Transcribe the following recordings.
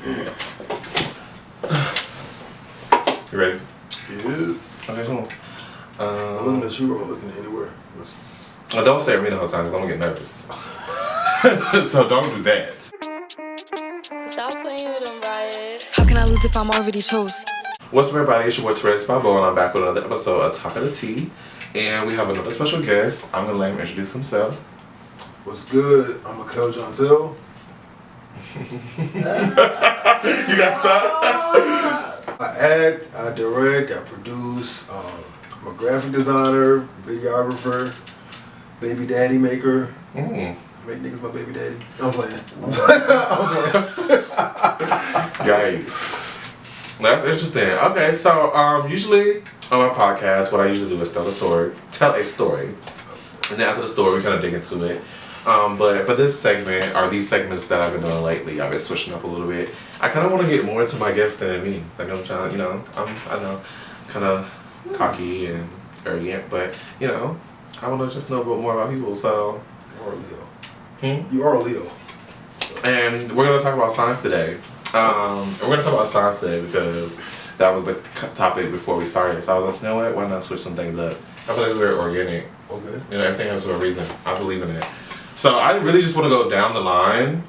You ready? Yeah. Okay, cool. I'm looking at you or I'm looking anywhere. Don't stare at me the whole time because I'm going to get nervous. So don't do that. Stop playing with them, Riot. How can I lose if I'm already chose? What's up, everybody? It's your boy Therese Babo, and I'm back with another episode of Talk of the Tea. And we have another special guest. I'm going to let him introduce himself. What's good? I'm Miquel Jontel. You got stuff? I act, I direct, I produce. I'm a graphic designer, videographer, baby daddy maker. I make niggas my baby daddy. I'm playing. Yikes. That's interesting. Okay, so usually on my podcast, what I usually do is tell a story. And then after the story, we kind of dig into it. But for this segment, or these segments that I've been doing lately, I've been switching up a little bit. I kind of want to get more into my guests than me. Like I'm trying, I know, kind of cocky and arrogant, but I want to just know a bit more about people. So you are a Leo. You are a Leo. And we're gonna talk about signs today. Because that was the topic before we started. So I was like, you know what? Why not switch some things up? I feel like we're organic. Okay. Everything happens for a reason. I believe in it. So I really just want to go down the line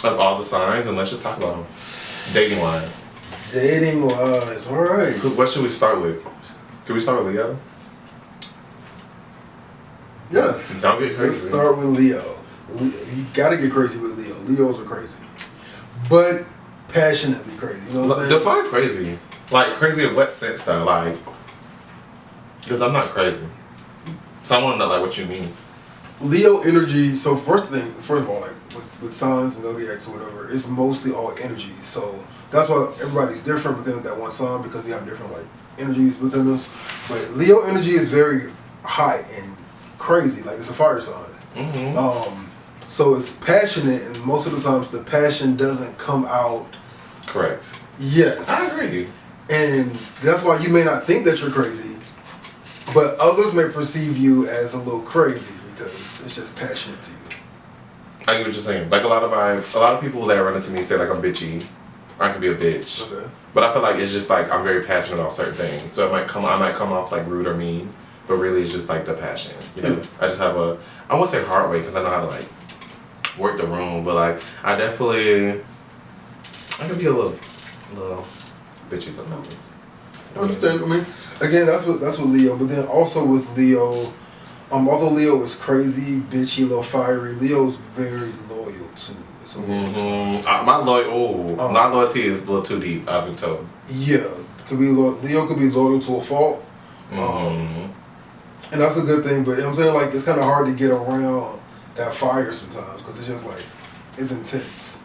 of all the signs and let's just talk about them. Dating wise. Dating wise, alright. What should we start with? Can we start with Leo? Yes. Don't get crazy. Let's start with Leo. You gotta get crazy with Leo. Leos are crazy. But passionately crazy. You know what I'm saying? Define crazy. Like crazy in what sense though? Like, because I'm not crazy. So I want to know like what you mean. Leo energy, so first of all, like with signs and zodiacs or whatever, it's mostly all energy. So that's why everybody's different within that one sign because we have different like energies within us. But Leo energy is very high and crazy, like it's a fire sign. So it's passionate, and most of the times the passion doesn't come out. Correct. Yes. I agree. And that's why you may not think that you're crazy, but others may perceive you as a little crazy because it's just passionate to you. I get what you're saying. Like a lot of people that run into me say like I'm bitchy, or I can be a bitch. Okay. But I feel like it's just like I'm very passionate about certain things. So I might come off like rude or mean, but really it's just like the passion. I just have I won't say hard way because I know how to like work the room, but like I can be a little bitchy sometimes. I understand. I mean, again, that's what Leo. But then also with Leo, although Leo is crazy, bitchy, a little fiery, Leo's very loyal too. It's a my loyalty is a little too deep. I've been told. Yeah, Leo could be loyal to a fault, and that's a good thing. But I'm saying like it's kind of hard to get around that fire sometimes because it's just like it's intense.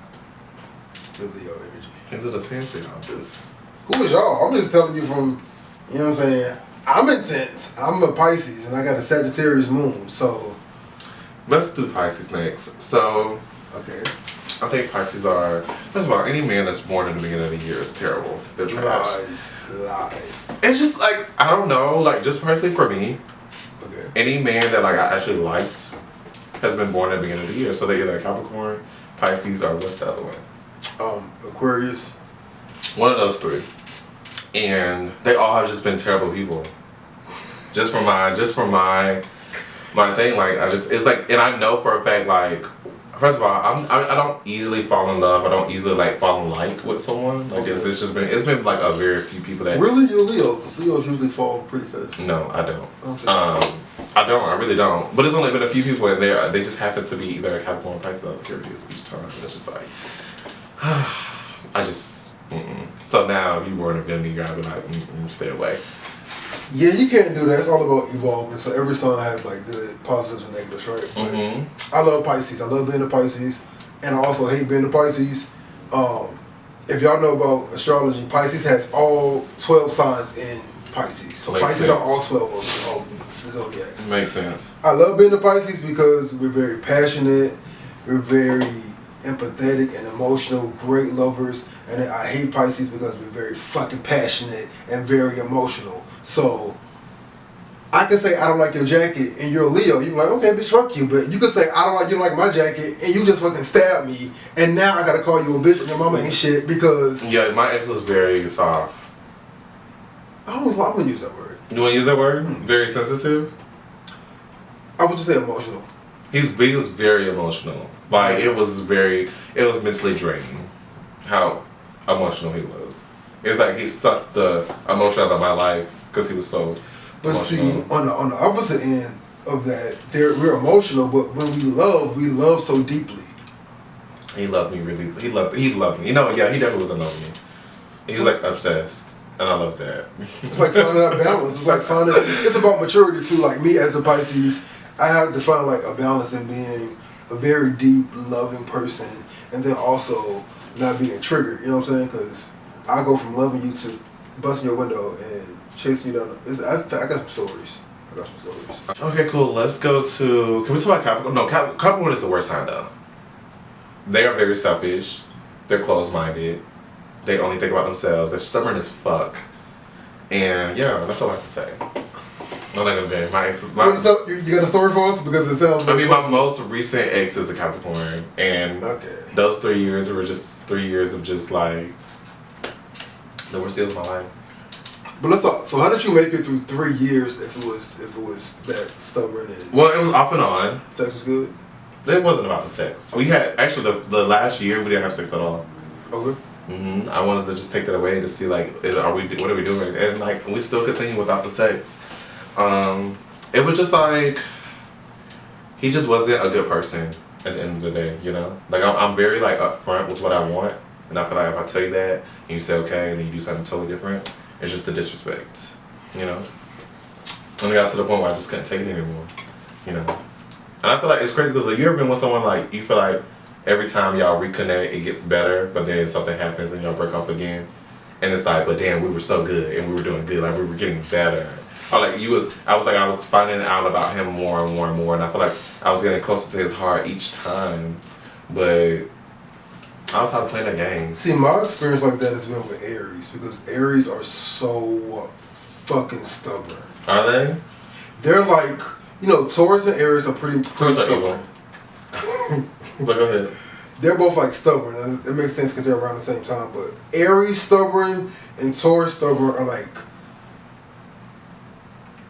The Leo energy. Is it intense or y'all just? Who is y'all? I'm just telling you from, you know what I'm saying? I'm intense. I'm a Pisces and I got a Sagittarius moon, so. Let's do Pisces next. So. Okay. I think Pisces are, first of all, any man that's born in the beginning of the year is terrible. They're trash. Lies. It's just like, I don't know, like just personally for me, okay, any man that like I actually liked has been born at the beginning of the year. So they're either Capricorn, Pisces, or what's the other one? Aquarius. One of those three. And they all have just been terrible people. Just for my thing, like it's like, and I know for a fact, like, first of all, I don't easily fall in love. I don't easily like fall in like with someone. Like it's been like a very few people that. Really, you're Leo? Because Leos usually fall pretty fast. No, I don't. Okay. I really don't. But it's only been a few people in there. They just happen to be either a Capricorn or Pisces. I was curious each time. And it's just like, So now if you were in a good year, I'd be like, stay away. Yeah, you can't do that. It's all about evolving. So every sign has like good positives and negatives, right? But I love Pisces. I love being a Pisces, and I also hate being a Pisces. If y'all know about astrology, Pisces has all 12 signs in Pisces. So Makes Pisces sense. are all 12 of the zodiacs. Makes sense. I love being a Pisces because we're very passionate, we're very empathetic and emotional, great lovers, and then I hate Pisces because we're very fucking passionate and very emotional. So I can say I don't like your jacket and you're a Leo. You're like, okay, bitch, fuck you. But you can say I don't like you don't like my jacket and you just fucking stab me. And now I gotta call you a bitch and your mama ain't shit because... Yeah, my ex was very soft. I wouldn't use that word. You want to use that word? Very sensitive? I would just say emotional. He was very emotional. Like, it was mentally draining how emotional he was. It's like he sucked the emotion out of my life because he was so But emotional. see, on the opposite end of that, we're emotional, but when we love so deeply. He loved me really. He loved me. You know, yeah, he definitely was in love with me. He was like obsessed, and I love that. It's like finding that balance. It's about maturity too. Like me as a Pisces, I have to find like a balance in being a very deep, loving person, and then also not being triggered. You know what I'm saying? Because I go from loving you to busting your window and chasing you down. I got some stories. Okay, cool. Let's go to. Can we talk about Capricorn? No, Capricorn is the worst sign though. They are very selfish. They're closed-minded. They only think about themselves. They're stubborn as fuck. And yeah, that's all I have to say. I'm not gonna be my ex. You got a story for us because it sounds. I mean, my most recent ex is a Capricorn, and those 3 years were just 3 years of just like the worst years of my life. But let's talk. So how did you make it through 3 years if it was that stubborn and? Well, it was off and on. Sex was good. It wasn't about the sex. We had actually the last year we didn't have sex at all. Okay. I wanted to just take that away to see like what are we doing, and like we still continue without the sex. It was just like he just wasn't a good person at the end of the day, you know. Like I'm very like upfront with what I want, and I feel like if I tell you that and you say okay, and then you do something totally different, it's just the disrespect, you know. And it got to the point where I just couldn't take it anymore, you know. And I feel like it's crazy because like, you ever been with someone like you feel like every time y'all reconnect it gets better, but then something happens and y'all break off again, and it's like, but damn, we were so good and we were doing good, like we were getting better. Or like I was finding out about him more and more and more, and I feel like I was getting closer to his heart each time, but I was how to play that game. See, my experience like that has been with Aries because Aries are so fucking stubborn. Are they? They're like. You know, Taurus and Aries are pretty stubborn. But go ahead. They're both like stubborn, and it makes sense because they're around the same time. But Aries stubborn and Taurus stubborn are like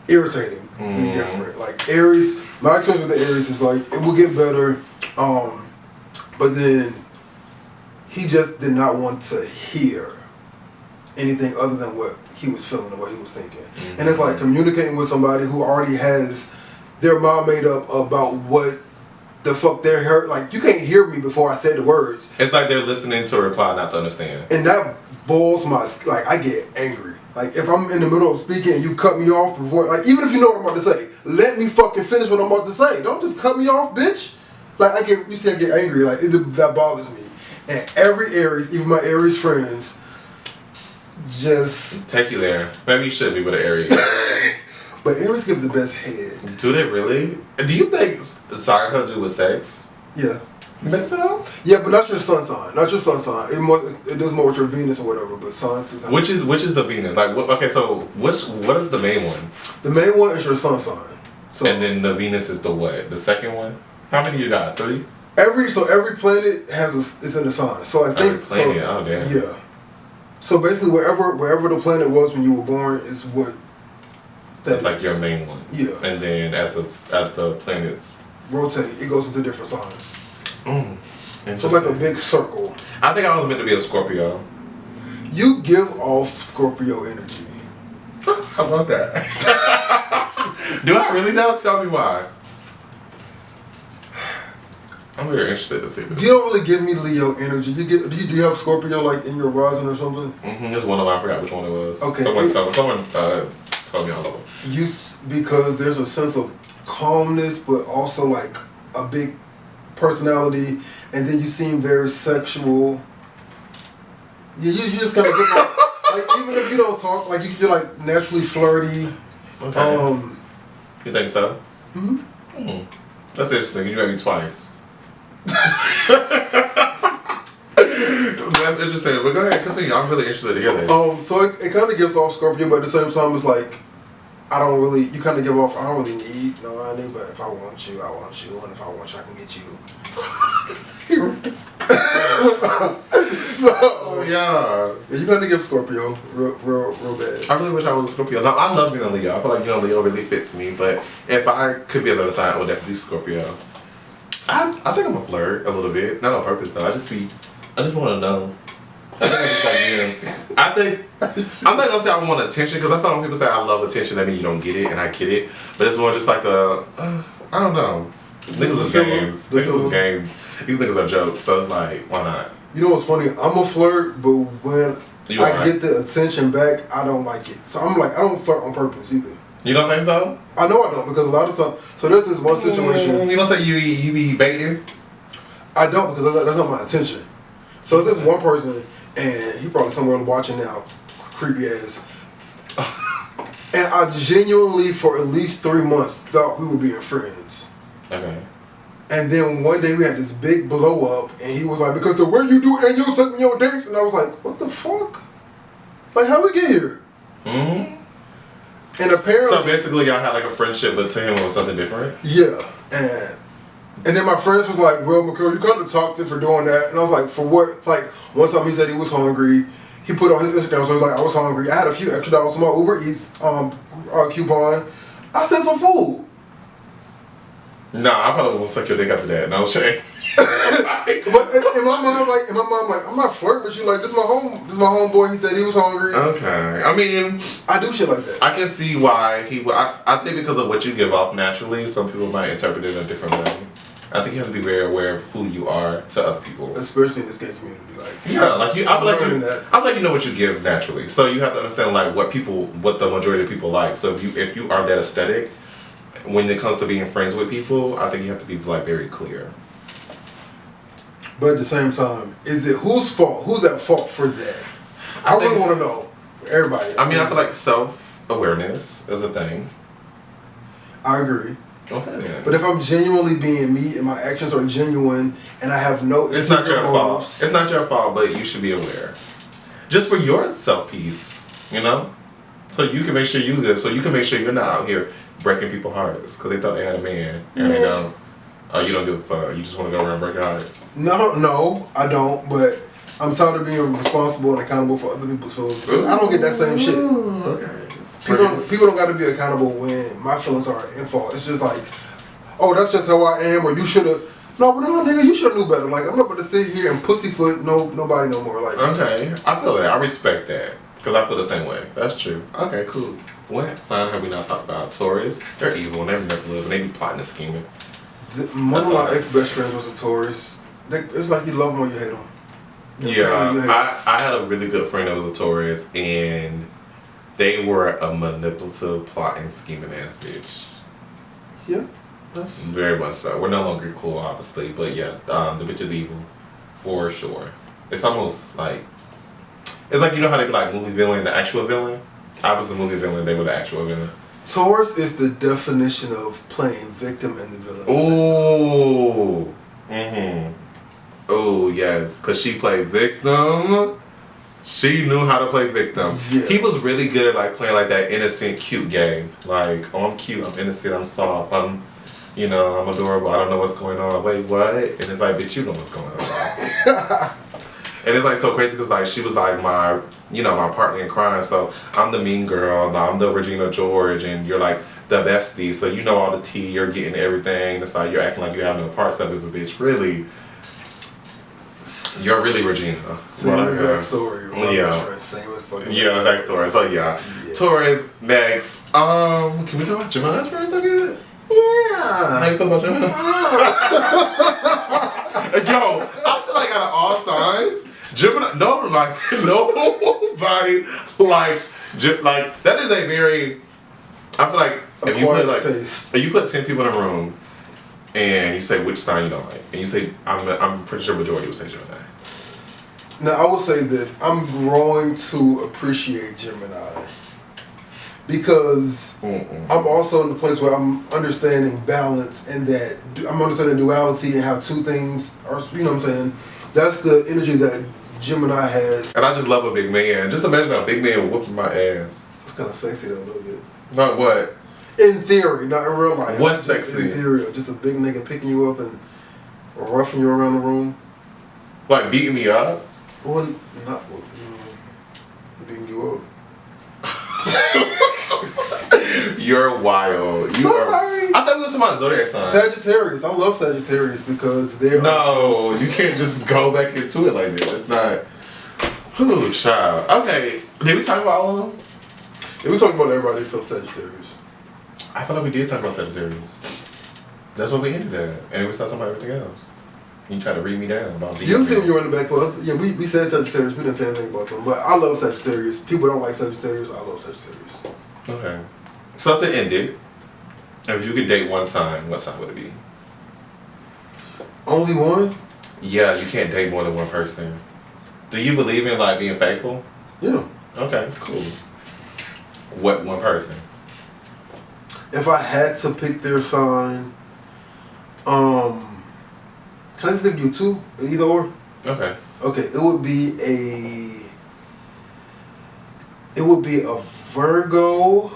irritating and different. Like Aries, my experience with the Aries is like it will get better, but then he just did not want to hear anything other than what he was feeling or what he was thinking. And it's like communicating with somebody who already has their mind made up about what the fuck they're hurt. Like, you can't hear me before I said the words. It's like they're listening to a reply, not to understand. And that boils my, like, I get angry. Like, if I'm in the middle of speaking and you cut me off before, like, even if you know what I'm about to say, let me fucking finish what I'm about to say. Don't just cut me off, bitch. Like, I get angry. Like, that bothers me. And every Aries, even my Aries friends, just... Take you there. Maybe you should be with an Aries. But Aries give the best head. Do they really? Do you think signs have to do with sex? Yeah. You think so? Yeah, but not your sun sign. Not your sun sign. It does more with your Venus or whatever, but signs do. Which is the Venus? Like, okay, so what is the main one? The main one is your sun sign. So, and then the Venus is the what? The second one? How many you got? 3? Every planet is in the sign. So I think every planet. Oh damn. Yeah. So basically, wherever the planet was when you were born is what. That's like your main one. Yeah. And then as the planets rotate, it goes into different signs. So it's like a big circle. I think I was meant to be a Scorpio. You give off Scorpio energy. How about that? Do I really know? Tell me why. I'm very interested to see this. You don't really give me Leo energy. Do you have Scorpio like in your rising or something? There's one of them. I forgot which one it was. Okay. Someone told me all of them. Because there's a sense of calmness, but also like a big personality, and then you seem very sexual. You just kind of get like even if you don't talk, like you feel like naturally flirty. Okay. You think so? Mm-hmm. That's interesting. You met me twice. That's interesting. But go ahead, continue. I'm really interested to hear this. So it kind of gives off Scorpio, but at the same time, it's like I don't really, you kind of give off, I don't really need nobody, but if I want you, I want you, and if I want you, I can get you. So, yeah. You got to give Scorpio real bad. I really wish I was a Scorpio. No, I love being a Leo. I feel like being a Leo really fits me, but if I could be on the other side, I would definitely be Scorpio. I think I'm a flirt a little bit. Not on purpose though. I just want to know. I think I'm not gonna say I want attention because I feel like when people say I love attention, that means you don't get it, and I get it. But it's more just like I don't know. Niggas is games. Niggas is games. These niggas are jokes. So it's like, why not? You know what's funny? I'm a flirt, but when I get the attention back, I don't like it. So I'm like, I don't flirt on purpose either. You don't think so? I know I don't because a lot of times. So there's this one situation. You don't think you be baiting? I don't because that's not my intention. So it's this one person. And he probably somewhere watching now, creepy ass. And I genuinely, for at least 3 months, thought we were being friends. Okay. And then one day we had this big blow up, and he was like, "Because the way you do annual segment on dates," and I was like, "What the fuck? Like, how we get here?" Mm-hmm. And apparently, so basically, y'all had like a friendship, but to him it was something different. Yeah, and then my friends was like, "Well, Miquel, you kind of toxic for doing that." And I was like, "For what?" Like, one time he said he was hungry. He put on his Instagram, so he was like, "I was hungry. I had a few extra dollars on my Uber Eats coupon. I sent some food." Nah, I probably won't suck your dick after that. No shame. But in my mind, I'm not flirting with you. Like, this is my homeboy. He said he was hungry. Okay. I mean, I do shit like that. I can see why he would. I think because of what you give off naturally, some people might interpret it in a different way. I think you have to be very aware of who you are to other people, especially in this gay community. Like, yeah, like you. I feel like you know what you give naturally, so you have to understand like what the majority of people like. So if you are that aesthetic, when it comes to being friends with people, I think you have to be like very clear. But at the same time, is it whose fault? Who's at fault for that? I really want to know. Everybody. I mean, I feel like self-awareness is a thing. I agree. Okay. Yeah. But if I'm genuinely being me and my actions are genuine and I have no... It's not your fault. It's not your fault, but you should be aware. Just for your self-peace, you know? So you can make sure you live. So you can make sure you're not out here breaking people's hearts because they thought they had a man and they don't. Oh, you don't give a fuck. You just want to go around breaking hearts. No, I don't. But I'm tired of being responsible and accountable for other people's feelings. I don't get that same shit. Okay. People don't got to be accountable when my feelings are in fault. It's just like, oh, that's just how I am, or you should have. No, but no, nigga, you should have knew better. Like, I'm not about to sit here and pussyfoot nobody no more. Like, okay, I feel that. I respect that because I feel the same way. That's true. Okay, cool. What sign have we not talked about? Taurus. They're evil and they're manipulative and they be plotting and scheming. One of my ex-best friends was a Taurus. It's like you love them or you hate them. Yeah, I had a really good friend that was a Taurus, and they were a manipulative, plotting, scheming ass bitch. Yeah, that's very much so. We're no longer cool, obviously, but yeah, the bitch is evil, for sure. It's almost like you know how they be like movie villain, the actual villain. I was the movie villain, they were the actual villain. Taurus is the definition of playing victim and the villain. Ooh. Mm-hmm. Oh, yes. Because she played victim. She knew how to play victim. Yeah. He was really good at like playing like that innocent, cute game. Like, oh, I'm cute, I'm innocent, I'm soft, I'm adorable, I don't know what's going on. Wait, what? And it's like, bitch, you know what's going on. And it's like so crazy because like she was like my partner in crime. So I'm the mean girl, I'm the Regina George, and you're like the bestie. So you know all the tea, you're getting everything. It's like you're acting like you have no parts of it, but bitch, really, you're really Regina. Same exact story. Yeah. Same as fucking. Yeah, exact story. So yeah. Taurus next. Can we talk about Gemini for a second? Yeah. How you feel about Gemini? Yo, I feel like out of all signs, Gemini, nobody like that is a very. I feel like if you put 10 people in a room, and you say which sign you don't like, and you say I'm pretty sure majority would say Gemini. Now I will say this: I'm growing to appreciate Gemini because I'm also in the place where I'm understanding balance and that I'm understanding duality and how two things are. You know what I'm saying? That's the energy that Gemini has. And I just love a big man. Just imagine a big man whooping my ass. kind of sexy though, a little bit. But what? In theory, not in real life. What's just sexy? In theory, just a big nigga picking you up and roughing you around the room. Like beating me up? Well, not beating you up. You're wild. Sorry. I thought we was talking about Zodiac signs. Sagittarius. I love Sagittarius because they're... No, you can't just go back into it like this. It's not... Ooh, child. Okay, did we talk about all of them? Yeah, we talked about everybody except Sagittarius. I feel like we did talk about Sagittarius. That's what we ended at. And then we started talking about everything else. You try to read me down about You see when you were in the back, but yeah, we said Sagittarius. We didn't say anything about them. But I love Sagittarius. People don't like Sagittarius. I love Sagittarius. Okay. So to end it, if you could date one sign, what sign would it be? Only one? Yeah, you can't date more than one person. Do you believe in like being faithful? Yeah. Okay, cool. What one person? If I had to pick their sign, can I just give you two? Either or? Okay. Okay, it would be a Virgo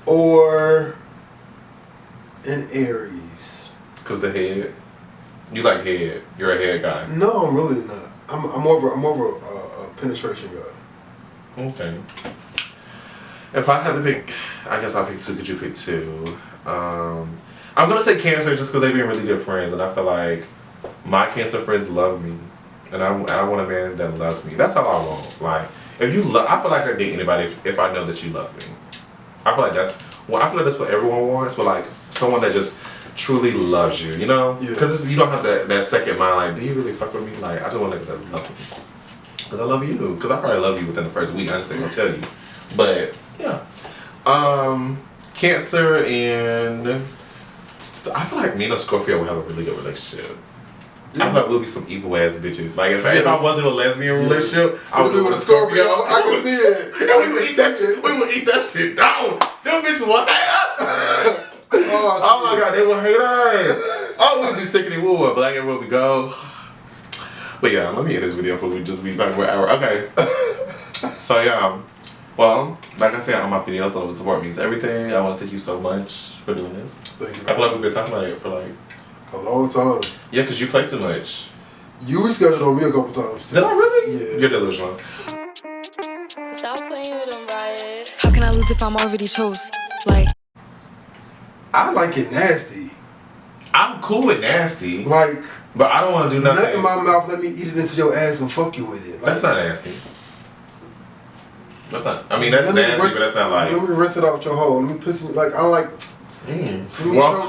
or an Aries. Cause the head. You like head. You're a head guy. No, I'm really not. I'm more of a penetration guy. Okay. If I had to pick, I guess I'll pick two. Could you pick two? I'm gonna say Cancer just because they've been really good friends, and I feel like my Cancer friends love me, and I want a man that loves me. That's how I want. Like, if you love, I feel like I date anybody if I know that you love me. I feel like that's what everyone wants, but like someone that just truly loves you, you know? Because you don't have that second mind, like, do you really fuck with me? Like, I just want to that love me. Because I love you. Because I probably love you within the first week. I just ain't going to tell you. But, yeah. Cancer and... I feel like me and a Scorpio will have a really good relationship. I feel like we'll be some evil ass bitches. Like, if I wasn't in a lesbian relationship, I would be with a Scorpio. I can see it. And we would eat that shit. We would eat that shit down. Them bitches will hate us. Oh my god, they will hate us. Oh, we'll be sick and woo, black everywhere we go. But yeah, let me end this video before we just be talking for an hour. Okay. So yeah, well, like I said on my videos, the support means everything. I want to thank you so much for doing this. Thank you. I feel like we've been talking about it for like a long time. Yeah, because you play too much. You rescheduled on me a couple times. Did I really? Yeah. You're delusional. Stop playing with them, Riot. How can I lose if I'm already chose? Like, I like it nasty. I'm cool with nasty. Like, but I don't want to do nothing. Nut in my mouth, let me eat it into your ass and fuck you with it. Like, that's not nasty. That's not. I mean, that's nasty, but that's not like. Let me rinse it out your hole. Let me piss it. Like, I like. Well,